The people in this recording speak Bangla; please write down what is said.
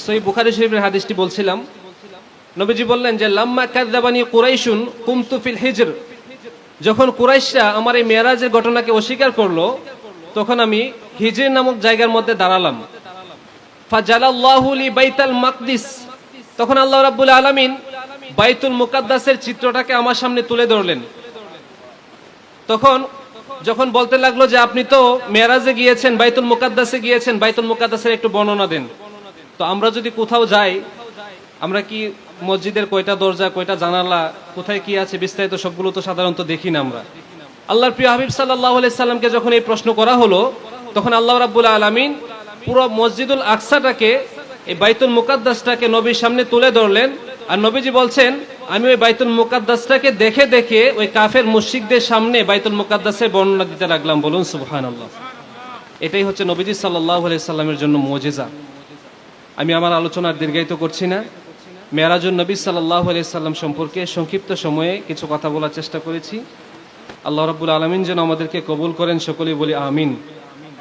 সহিহ বুখারী শরীফের হাদিসটি বলছিলাম, নবীজি বললেন যে লাম্মা কাযযাবানি কুরাইশুন কুমতু ফিল হিজর, যখন কুরাইশরা আমার এই মেরাজের ঘটনাকে অস্বীকার করলো, তখন আমি হিজর নামক জায়গার মধ্যে দাঁড়ালাম। ফাজালাল্লাহু লি বাইতাল মাকদিস, তখন আল্লাহ রাব্বুল আলামিন বাইতুল মুকাদ্দাসের চিত্রটাকে আমার সামনে তুলে ধরলেন। তখন যখন বলতে লাগলো যে আপনি তো মেরাজে গিয়েছেন, বাইতুল মুকাদ্দাসে গিয়েছেন, বাইতুল মুকাদ্দাসের একটু বর্ণনা দেন। তো আমরা যদি কোথাও যাই, আমরা কি মসজিদের কয়টা দরজা, কয়টা জানালা, কোথায় কি আছে বিস্তারিত সবগুলো তো সাধারণত দেখি না আমরা। আল্লাহর প্রিয় হাবিব সাল্লাল্লাহু আলাইহি সাল্লামকে যখন এই প্রশ্ন করা হলো, তখন আল্লাহ রাব্বুল আলামিন পুরো মসজিদুল আকসাটাকে, এই বাইতুল মুকাদ্দাসটাকে নবীর সামনে তুলে ধরলেন। আর নবীজি বলছেন, আমি ওই বাইতুল মুকাদ্দাসটাকে দেখে দেখে ওই কাফের মুশরিকদের সামনে বাইতুল মুকাদ্দাসের বর্ণনা দিতে লাগলাম। বলুন সুবহানাল্লাহ। এটাই হচ্ছে নবীজি সাল্লাল্লাহু আলাইহি সাল্লামের জন্য মুজিজা। আমি আমার আলোচনা দীর্ঘায়িত করছি না। মেরাজুন নবী সাল্লাল্লাহু আলাইহি সাল্লাম সম্পর্কে সংক্ষিপ্ত সময়ে কিছু কথা বলার চেষ্টা করেছি। আল্লাহ রাব্বুল আলামিন যেন আমাদেরকে কবুল করেন, সকলেই বলি আমিন।